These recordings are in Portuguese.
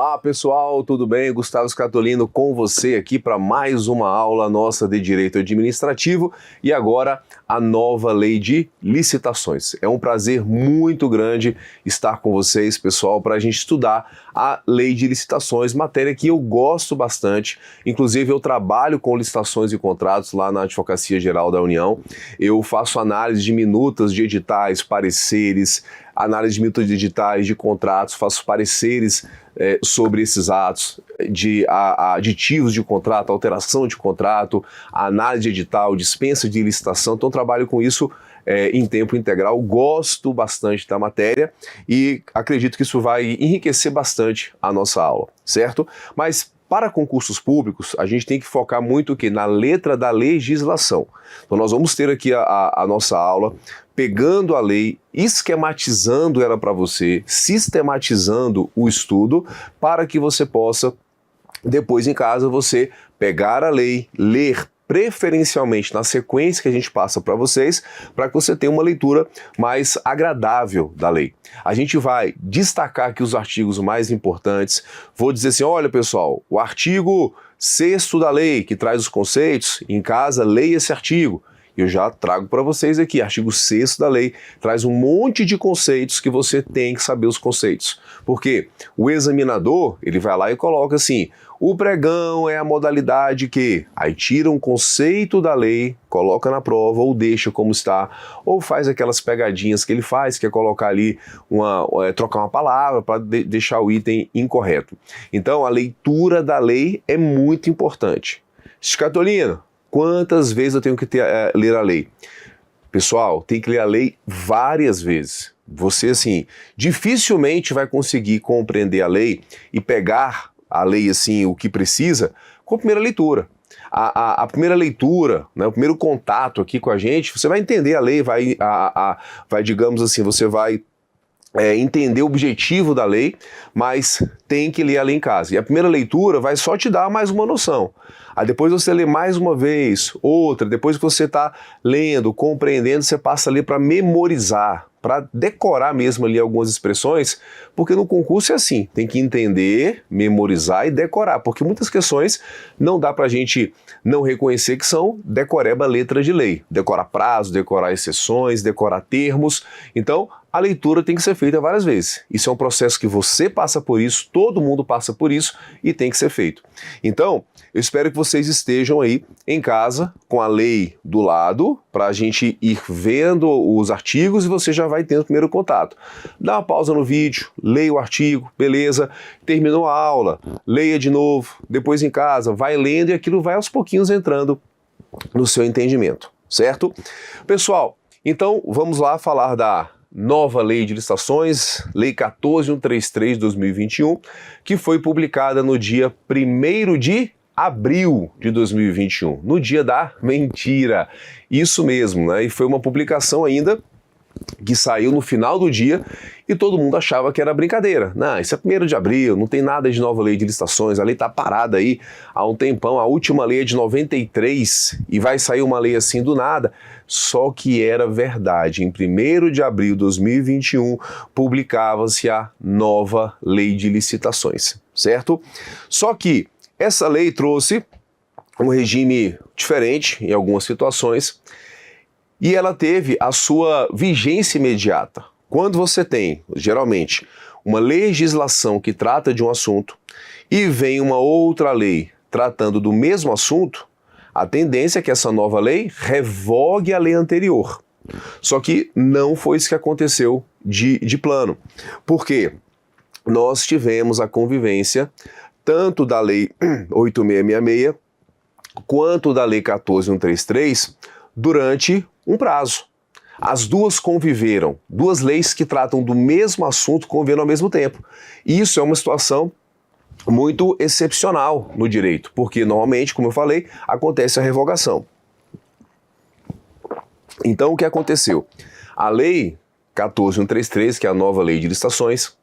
Olá pessoal, tudo bem? Gustavo Scatolino com você aqui para mais uma aula nossa de Direito Administrativo e agora a nova lei de licitações. É um prazer muito grande estar com vocês, pessoal, para a gente estudar a lei de licitações, matéria que eu gosto bastante. Inclusive eu trabalho com licitações e contratos lá na Advocacia Geral da União. Eu faço análise de minutas de editais, pareceres, análise de minutas de editais, de contratos, faço pareceres sobre esses atos, de aditivos de contrato, alteração de contrato, análise de edital, dispensa de licitação. Então trabalho com isso em tempo integral, gosto bastante da matéria e acredito que isso vai enriquecer bastante a nossa aula, certo? Mas para concursos públicos, a gente tem que focar muito o quê? Na letra da legislação. Então nós vamos ter aqui a nossa aula pegando a lei, esquematizando ela para você, sistematizando o estudo, para que você possa, depois em casa, você pegar a lei, ler preferencialmente na sequência que a gente passa para vocês, para que você tenha uma leitura mais agradável da lei. A gente vai destacar aqui os artigos mais importantes, vou dizer assim, olha pessoal, o artigo 6º da lei, que traz os conceitos, em casa leia esse artigo. Eu já trago para vocês aqui, artigo 6º da lei, traz um monte de conceitos que você tem que saber os conceitos. Porque o examinador, ele vai lá e coloca assim, o pregão é a modalidade que... Aí tira um conceito da lei, coloca na prova, ou deixa como está, ou faz aquelas pegadinhas que ele faz, que é colocar ali, trocar uma palavra para deixar o item incorreto. Então a leitura da lei é muito importante. Scatolino, quantas vezes eu tenho que ler a lei? Pessoal, tem que ler a lei várias vezes. Você, assim, dificilmente vai conseguir compreender a lei e pegar a lei, assim, o que precisa, com a primeira leitura. A primeira leitura, né, o primeiro contato aqui com a gente, você vai entender a lei, vai digamos assim, você vai entender o objetivo da lei, mas tem que ler a lei em casa. E a primeira leitura vai só te dar mais uma noção. Aí depois você lê mais uma vez, outra, depois que você está lendo, compreendendo, você passa ali para memorizar, para decorar mesmo ali algumas expressões, porque no concurso é assim, tem que entender, memorizar e decorar, porque muitas questões não dá para a gente não reconhecer que são decoreba letra de lei, decorar prazo, decorar exceções, decorar termos, então a leitura tem que ser feita várias vezes. Isso é um processo que você passa por isso, todo mundo passa por isso e tem que ser feito. Então, eu espero que vocês estejam aí em casa com a lei do lado, para a gente ir vendo os artigos e você já vai tendo o primeiro contato. Dá uma pausa no vídeo, leia o artigo, beleza, terminou a aula, leia de novo, depois em casa, vai lendo e aquilo vai aos pouquinhos entrando no seu entendimento, certo? Pessoal, então vamos lá falar da nova lei de licitações, lei 14.133 de 2021, que foi publicada no dia 1º de abril de 2021, no dia da mentira. Isso mesmo, né? E foi uma publicação ainda que saiu no final do dia e todo mundo achava que era brincadeira. Não, isso é 1º de abril, não tem nada de nova lei de licitações, a lei tá parada aí há um tempão, a última lei é de 93 e vai sair uma lei assim do nada. Só que era verdade, em 1º de abril de 2021 publicava-se a nova lei de licitações, certo? Só que essa lei trouxe um regime diferente em algumas situações e ela teve a sua vigência imediata. Quando você tem, geralmente, uma legislação que trata de um assunto e vem uma outra lei tratando do mesmo assunto, a tendência é que essa nova lei revogue a lei anterior. Só que não foi isso que aconteceu de plano. Por quê? Nós tivemos a convivência tanto da lei 8666 quanto da lei 14.133 durante um prazo. As duas conviveram, duas leis que tratam do mesmo assunto conviveram ao mesmo tempo. E isso é uma situação muito excepcional no direito, porque normalmente, como eu falei, acontece a revogação. Então o que aconteceu? A lei 14.133, que é a nova lei de licitações,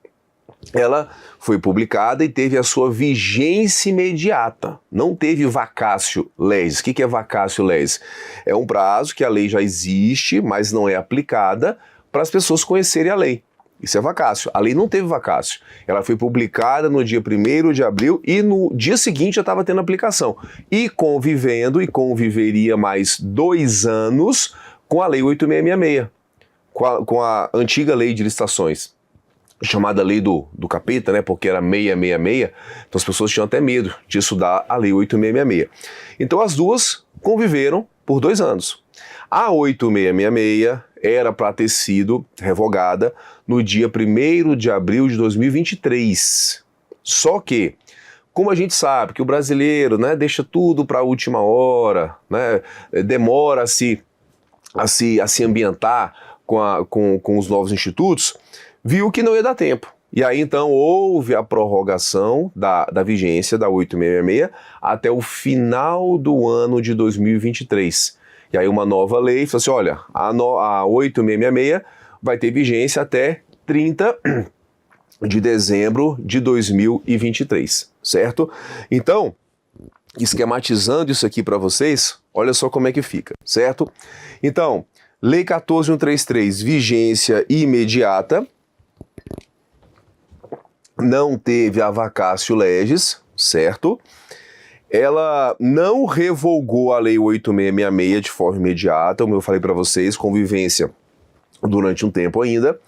ela foi publicada e teve a sua vigência imediata. Não teve vacatio legis. O que é vacatio legis? É um prazo que a lei já existe, mas não é aplicada para as pessoas conhecerem a lei. Isso é vacácio. A lei não teve vacácio. Ela foi publicada no dia 1º de abril e no dia seguinte já estava tendo aplicação. E convivendo, e conviveria mais 2 anos com a Lei 8666, com a antiga Lei de Licitações, chamada Lei do Capeta, né? Porque era 666, então as pessoas tinham até medo de estudar a Lei 8666. Então as duas conviveram por 2 anos. A 8666 era para ter sido revogada no dia 1º de abril de 2023. Só que, como a gente sabe que o brasileiro, né, deixa tudo para a última hora, né, demora a se ambientar com os novos institutos, viu que não ia dar tempo. E aí então houve a prorrogação da vigência da 8666 até o final do ano de 2023. E aí uma nova lei falou assim, olha, a 8666 vai ter vigência até 30 de dezembro de 2023, certo? Então, esquematizando isso aqui para vocês, olha só como é que fica, certo? Então, Lei 14.133, vigência imediata, não teve a vacatio legis, certo? Ela não revogou a Lei 8666 de forma imediata, como eu falei para vocês, convivência durante um tempo ainda.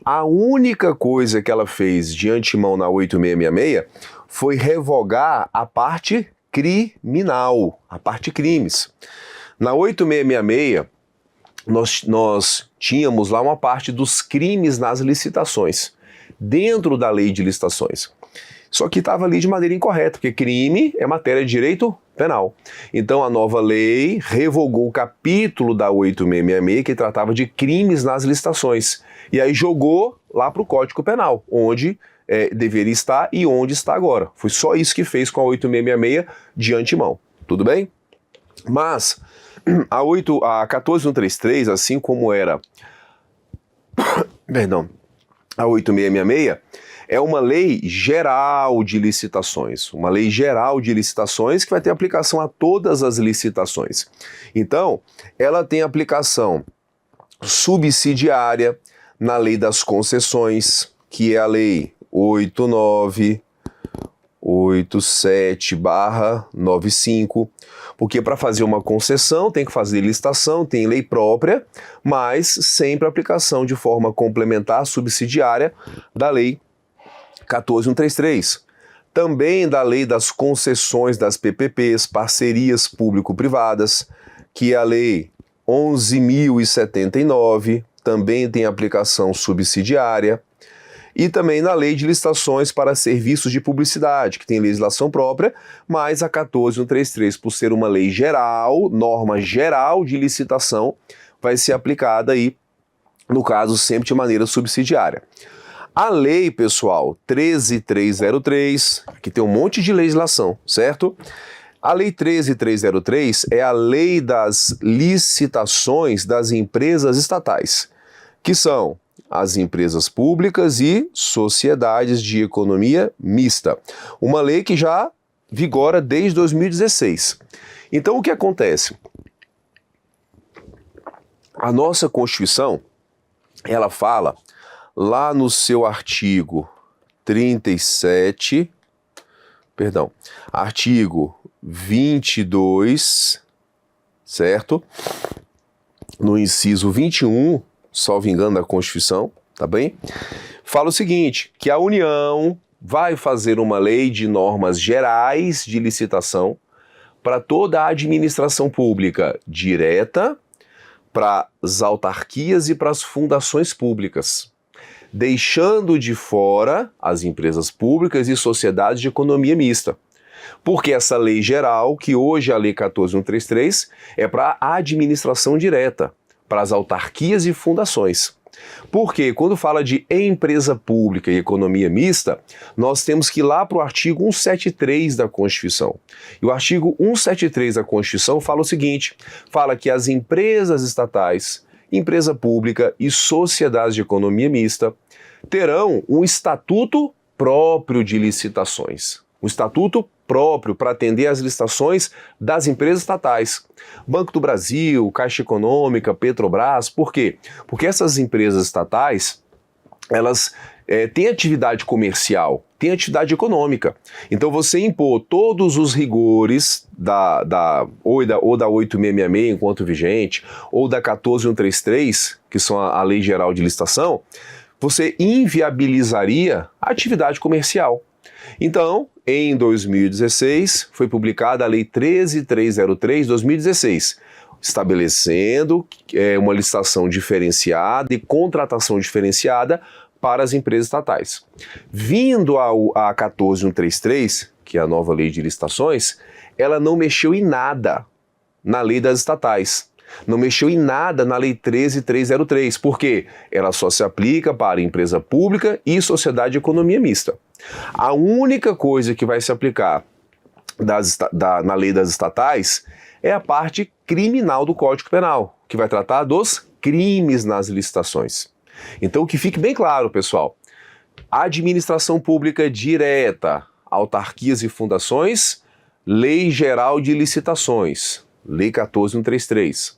A única coisa que ela fez de antemão na 8666 foi revogar a parte criminal, a parte crimes. Na 8666, nós tínhamos lá uma parte dos crimes nas licitações, dentro da Lei de Licitações. Só que estava ali de maneira incorreta, porque crime é matéria de direito penal. Então a nova lei revogou o capítulo da 8666 que tratava de crimes nas licitações. E aí jogou lá para o Código Penal, onde deveria estar e onde está agora. Foi só isso que fez com a 8666 de antemão. Tudo bem? Mas a 14.133, assim como era perdão, a 8666, é uma lei geral de licitações. Uma lei geral de licitações que vai ter aplicação a todas as licitações. Então, ela tem aplicação subsidiária na lei das concessões, que é a lei 8987/95, porque para fazer uma concessão tem que fazer licitação, tem lei própria, mas sempre aplicação de forma complementar, subsidiária, da lei 14.133. Também da lei das concessões das PPPs, parcerias público-privadas, que é a lei 11.079, também tem aplicação subsidiária. E também na lei de licitações para serviços de publicidade, que tem legislação própria, mas a 14.133, por ser uma lei geral, norma geral de licitação, vai ser aplicada aí, no caso, sempre de maneira subsidiária. A lei, pessoal, 13.303, aqui tem um monte de legislação, certo? A lei 13.303 é a lei das licitações das empresas estatais, que são as empresas públicas e sociedades de economia mista. Uma lei que já vigora desde 2016. Então, o que acontece? A nossa Constituição, ela fala, lá no seu artigo 22, certo? No inciso 21, salvo engano da Constituição, tá bem? Fala o seguinte, que a União vai fazer uma lei de normas gerais de licitação para toda a administração pública direta, para as autarquias e para as fundações públicas, deixando de fora as empresas públicas e sociedades de economia mista. Porque essa lei geral, que hoje é a Lei 14.133, é para a administração direta, para as autarquias e fundações. Porque quando fala de empresa pública e economia mista, nós temos que ir lá para o artigo 173 da Constituição. E o artigo 173 da Constituição fala o seguinte, fala que as empresas estatais, empresa pública e sociedades de economia mista terão um estatuto próprio de licitações. Um estatuto próprio para atender às licitações das empresas estatais. Banco do Brasil, Caixa Econômica, Petrobras, por quê? Porque essas empresas estatais, elas têm atividade comercial, têm atividade econômica. Então você impor todos os rigores ou da 8666 enquanto vigente, ou da 14133, que são a Lei Geral de Licitação, você inviabilizaria a atividade comercial. Então, em 2016, foi publicada a Lei 13.303/2016, estabelecendo uma licitação diferenciada e contratação diferenciada para as empresas estatais. Vindo a 14.133, que é a nova Lei de Licitações, ela não mexeu em nada na Lei das Estatais. Não mexeu em nada na Lei 13.303, porque ela só se aplica para empresa pública e sociedade de economia mista. A única coisa que vai se aplicar na Lei das Estatais é a parte criminal do Código Penal, que vai tratar dos crimes nas licitações. Então, que fique bem claro, pessoal, administração pública direta, autarquias e fundações, Lei Geral de Licitações, Lei 14.133.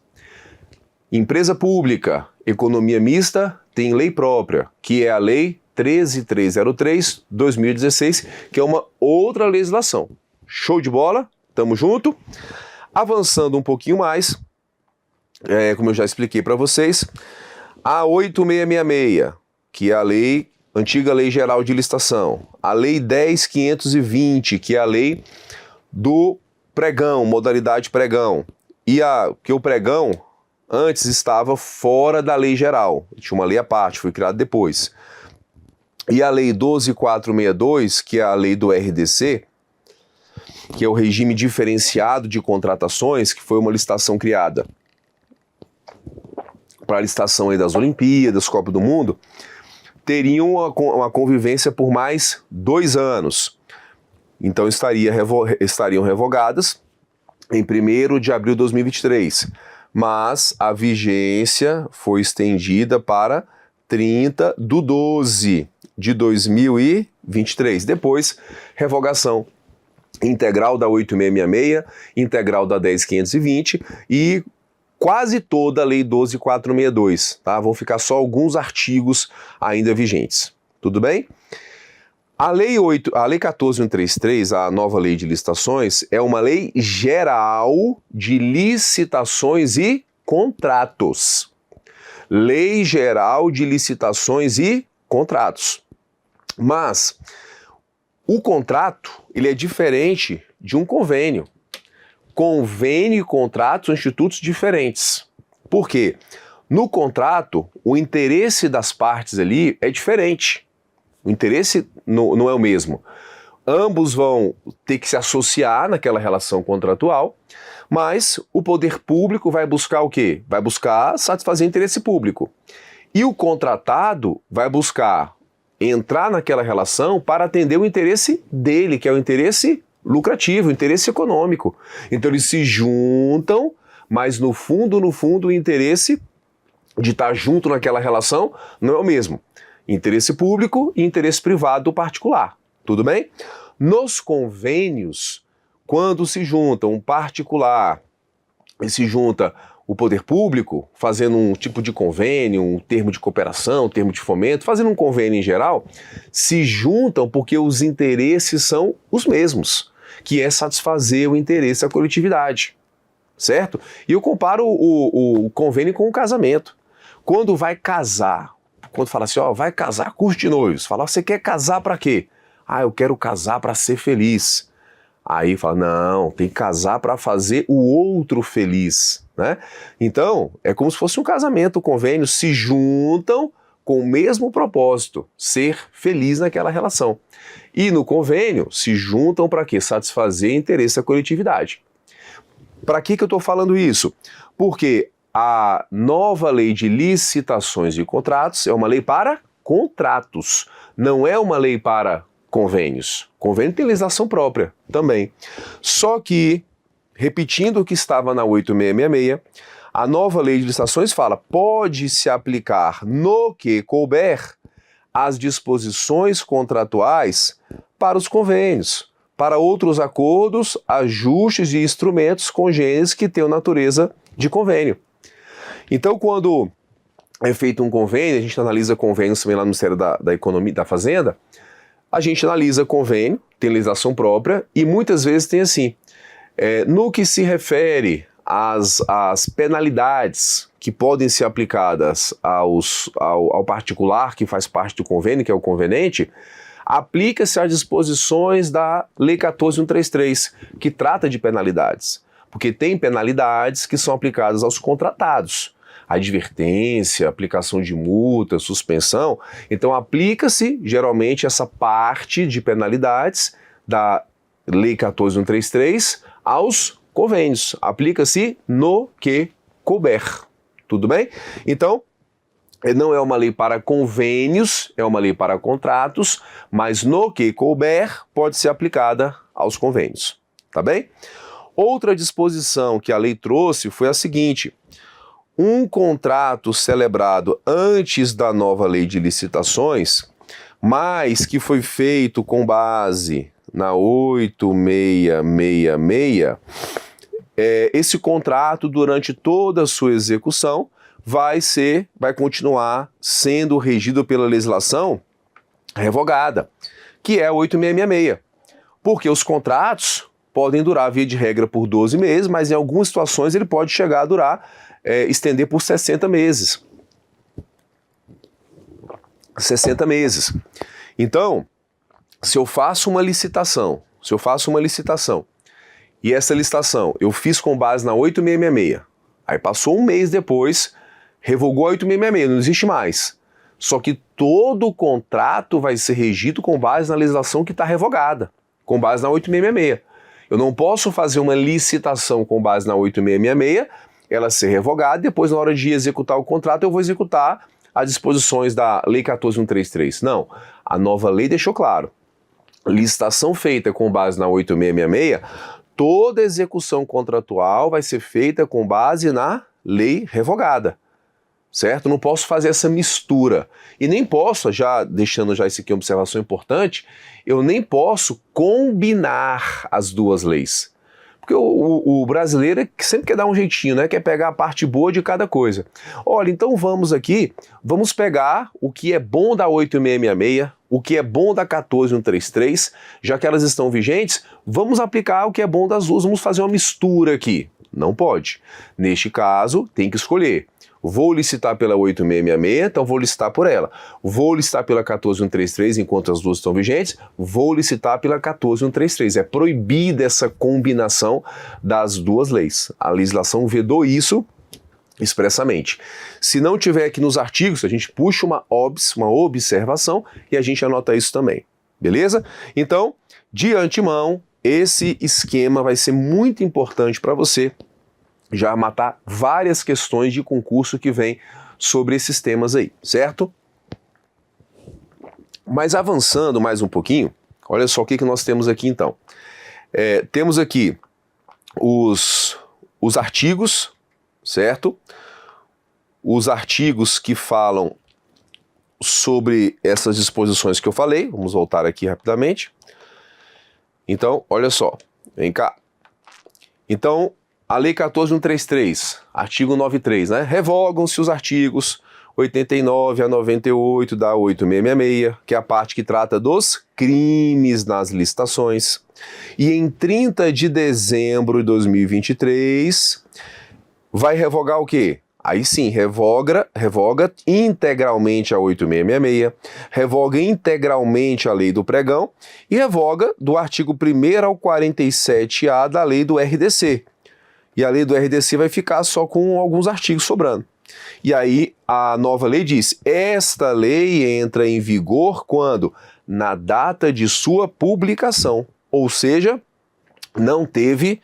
Empresa pública, economia mista, tem lei própria, que é a Lei 13.303/2016, que é uma outra legislação. Show de bola? Tamo junto? Avançando um pouquinho mais, como eu já expliquei para vocês, a 8666, que é a antiga Lei Geral de Licitação, a Lei 10.520, que é a lei do pregão, modalidade pregão, que o pregão antes estava fora da lei geral, tinha uma lei à parte, foi criada depois. E a Lei 12.462, que é a lei do RDC, que é o regime diferenciado de contratações, que foi uma licitação criada para a licitação aí das Olimpíadas, Copa do Mundo, teriam uma convivência por mais 2 anos. Então estariam revogadas em 1º de abril de 2023. Mas a vigência foi estendida para 30/12/2023. Depois, revogação integral da 8666, integral da 10.520 e quase toda a Lei 12.462, tá? Vão ficar só alguns artigos ainda vigentes. Tudo bem? A Lei 14.133, a nova Lei de Licitações, é uma lei geral de licitações e contratos. Lei Geral de Licitações e Contratos. Mas o contrato, ele é diferente de um convênio. Convênio e contrato são institutos diferentes. Por quê? No contrato, o interesse das partes ali é diferente. O interesse não é o mesmo. Ambos vão ter que se associar naquela relação contratual, mas o poder público vai buscar o quê? Vai buscar satisfazer o interesse público. E o contratado vai buscar entrar naquela relação para atender o interesse dele, que é o interesse lucrativo, o interesse econômico. Então eles se juntam, mas no fundo, o interesse de estar junto naquela relação não é o mesmo. Interesse público e interesse privado particular. Tudo bem? Nos convênios, quando se junta um particular e se junta o poder público, fazendo um tipo de convênio, um termo de cooperação, um termo de fomento, fazendo um convênio em geral, se juntam porque os interesses são os mesmos, que é satisfazer o interesse da coletividade, certo? E eu comparo o convênio com o casamento. Quando vai casar, quando fala assim, ó, vai casar, curso de noivos, fala, você quer casar para quê? Ah, eu quero casar para ser feliz. Aí fala, não, tem que casar para fazer o outro feliz, né? Então, é como se fosse um casamento, o convênio, se juntam com o mesmo propósito, ser feliz naquela relação. E no convênio, se juntam para quê? Satisfazer o interesse da coletividade. Para que eu estou falando isso? Porque a nova lei de licitações e contratos é uma lei para contratos, não é uma lei para convênios. Convênio tem legislação própria também. Só que, repetindo o que estava na 8666, a nova lei de licitações fala, pode se aplicar no que couber as disposições contratuais para os convênios, para outros acordos, ajustes e instrumentos congêneres que tenham natureza de convênio. Então, quando é feito um convênio, a gente analisa convênios também lá no Ministério da Economia, da Fazenda, a gente analisa convênio, tem legislação própria, e muitas vezes tem assim, no que se refere às penalidades que podem ser aplicadas ao particular que faz parte do convênio, que é o convenente, aplica-se às disposições da Lei 14.133, que trata de penalidades. Porque tem penalidades que são aplicadas aos contratados. Advertência, aplicação de multa, suspensão. Então aplica-se, geralmente, essa parte de penalidades da Lei 14.133 aos convênios. Aplica-se no que couber. Tudo bem? Então, não é uma lei para convênios, é uma lei para contratos, mas no que couber pode ser aplicada aos convênios. Tá bem? Outra disposição que a lei trouxe foi a seguinte: um contrato celebrado antes da nova lei de licitações, mas que foi feito com base na 8666, esse contrato, durante toda a sua execução, vai continuar sendo regido pela legislação revogada, que é a 8666. Porque os contratos podem durar, via de regra, por 12 meses, mas em algumas situações ele pode chegar a durar, estender por 60 meses. 60 meses. Então, se eu faço uma licitação, e essa licitação eu fiz com base na 8666, aí passou um mês depois, revogou a 8666, não existe mais. Só que todo o contrato vai ser regido com base na legislação que está revogada, com base na 8666. Eu não posso fazer uma licitação com base na 8666, ela ser revogada, depois na hora de executar o contrato eu vou executar as disposições da Lei 14.133. Não, a nova lei deixou claro. Licitação feita com base na 8666, toda execução contratual vai ser feita com base na lei revogada, certo? Não posso fazer essa mistura. E nem posso, deixando isso aqui uma observação importante, eu nem posso combinar as duas leis. Porque o brasileiro sempre quer dar um jeitinho, né? Quer pegar a parte boa de cada coisa. Olha, então vamos pegar o que é bom da 8666, o que é bom da 14.133, já que elas estão vigentes, vamos aplicar o que é bom das duas, vamos fazer uma mistura aqui. Não pode. Neste caso, tem que escolher. Vou licitar pela 8666, então vou licitar por ela. Vou licitar pela 14.133 enquanto as duas estão vigentes, vou licitar pela 14.133. É proibida essa combinação das duas leis. A legislação vedou isso expressamente. Se não tiver aqui nos artigos, a gente puxa uma observação e a gente anota isso também. Beleza? Então, de antemão, esse esquema vai ser muito importante para você já matar várias questões de concurso que vem sobre esses temas aí, certo? Mas avançando mais um pouquinho, olha só o que nós temos aqui então. Temos aqui os artigos, certo? Os artigos que falam sobre essas disposições que eu falei, vamos voltar aqui rapidamente. Então, olha só, vem cá. Então, a Lei 14.133, artigo 93, né? Revogam-se os artigos 89 a 98 da 8666, que é a parte que trata dos crimes nas licitações. E em 30 de dezembro de 2023, vai revogar o quê? Aí sim, revoga integralmente a 8666, revoga integralmente a Lei do Pregão e revoga do artigo 1º ao 47A da Lei do RDC. E a lei do RDC vai ficar só com alguns artigos sobrando. E aí a nova lei diz, esta lei entra em vigor quando? Na data de sua publicação. Ou seja, não teve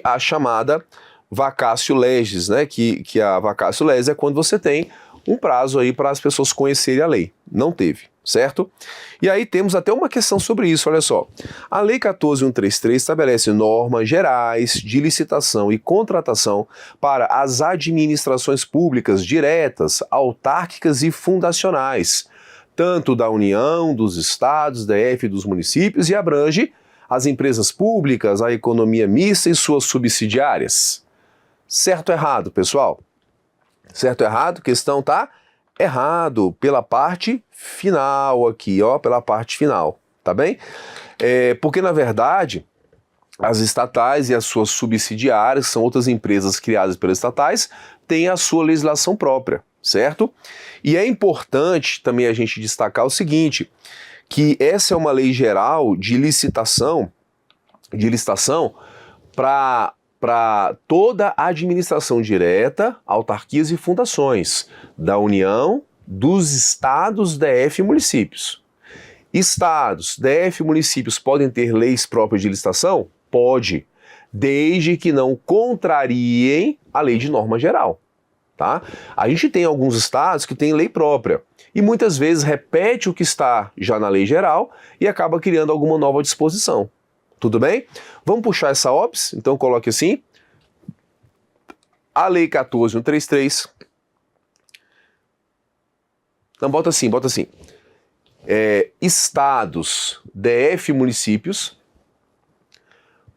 a chamada vacatio legis, né? Que a vacatio legis é quando você tem um prazo aí para as pessoas conhecerem a lei. Não teve, certo? E aí temos até uma questão sobre isso, olha só. A Lei 14.133 estabelece normas gerais de licitação e contratação para as administrações públicas diretas, autárquicas e fundacionais, tanto da União, dos estados, DF e dos municípios, e abrange as empresas públicas, a economia mista e suas subsidiárias. Certo ou errado, pessoal? Certo ou errado? Questão tá errado pela parte final aqui, ó, pela parte final, tá bem? Porque na verdade as estatais e as suas subsidiárias, que são outras empresas criadas pelas estatais, têm a sua legislação própria, certo? E é importante também a gente destacar o seguinte, que essa é uma lei geral de licitação para toda a administração direta, autarquias e fundações da União, dos estados, DF e municípios. Estados, DF e municípios podem ter leis próprias de licitação? Pode, desde que não contrariem a lei de norma geral. Tá? A gente tem alguns estados que têm lei própria e muitas vezes repete o que está já na lei geral e acaba criando alguma nova disposição. Tudo bem? Vamos puxar essa OPS? Então coloque assim. A lei 14.133. Não, bota assim. Estados, DF e municípios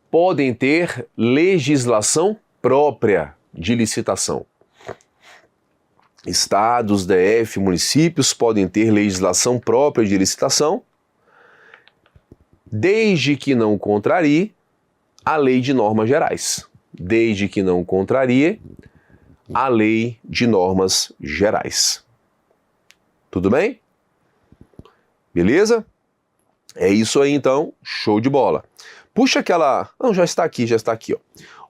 podem ter legislação própria de licitação. Estados, DF, municípios podem ter legislação própria de licitação, desde que não contrarie a lei de normas gerais. Desde que não contrarie a lei de normas gerais. Tudo bem? Beleza? É isso aí então, show de bola. Puxa aquela... Não, já está aqui, ó.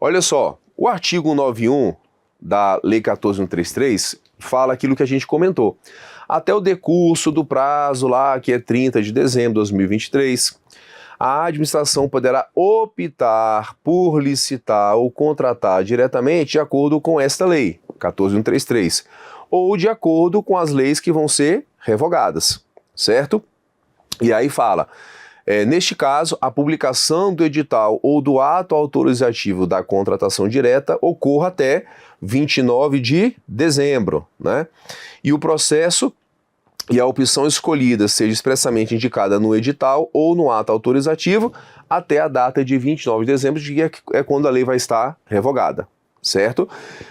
Olha só, o artigo 191 da Lei 14.133 fala aquilo que a gente comentou. Até o decurso do prazo lá, que é 30 de dezembro de 2023, a administração poderá optar por licitar ou contratar diretamente de acordo com esta lei, 14.133, ou de acordo com as leis que vão ser revogadas, certo? E aí fala... neste caso, a publicação do edital ou do ato autorizativo da contratação direta ocorra até 29 de dezembro, né? E o processo e a opção escolhida seja expressamente indicada no edital ou no ato autorizativo até a data de 29 de dezembro, que é quando a lei vai estar revogada, certo?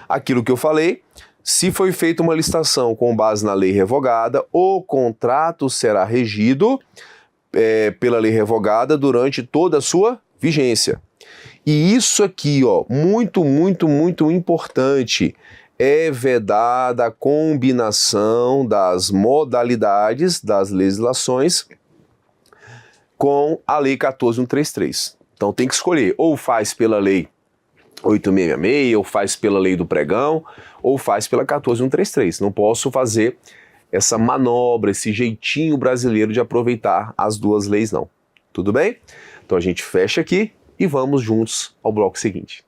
Aquilo que eu falei, se foi feita uma licitação com base na lei revogada, o contrato será regido pela lei revogada durante toda a sua vigência. E isso aqui, ó, muito importante, é vedada a combinação das modalidades das legislações com a lei 14.133. Então tem que escolher, ou faz pela lei 8.666, ou faz pela lei do pregão, ou faz pela 14.133. Não posso fazer essa manobra, esse jeitinho brasileiro de aproveitar as duas leis, não. Tudo bem? Então a gente fecha aqui e vamos juntos ao bloco seguinte.